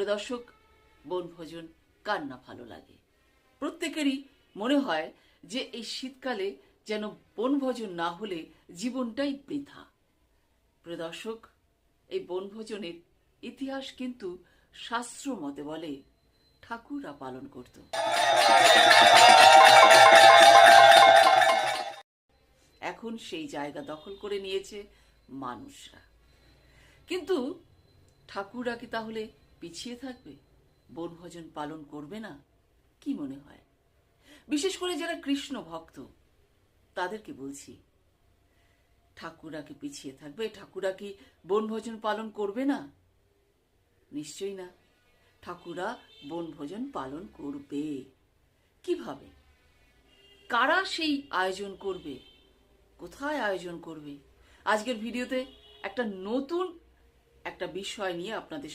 প্রিয় দর্শক, বনভোজন কার না ভালো লাগে? প্রত্যেকেরই মনে হয় যে এই শীতকালে যেন বনভোজন না হলে জীবনটাই বৃথা। প্রিয় দর্শক, এই বনভোজনের ইতিহাস কিন্তু শাস্ত্র মতে বলে ঠাকুররা পালন করত। এখন সেই জায়গা দখল করে নিয়েছে মানুষরা। কিন্তু ঠাকুররা কি তাহলে পিছিয়ে থাকবে, বনভোজন পালন করবে না? কি মনে হয়? বিশেষ করে যারা কৃষ্ণ ভক্ত তাদেরকে বলছি, ঠাকুররা কি পিছিয়ে থাকবে? ঠাকুররা কি বনভোজন পালন করবে না? নিশ্চয়ই না। ঠাকুররা বনভোজন পালন করবে। কিভাবে? কারা সেই আয়োজন করবে? কোথায় আয়োজন করবে? আজকের ভিডিওতে একটা নতুন বিষয় নিয়ে আপনাদের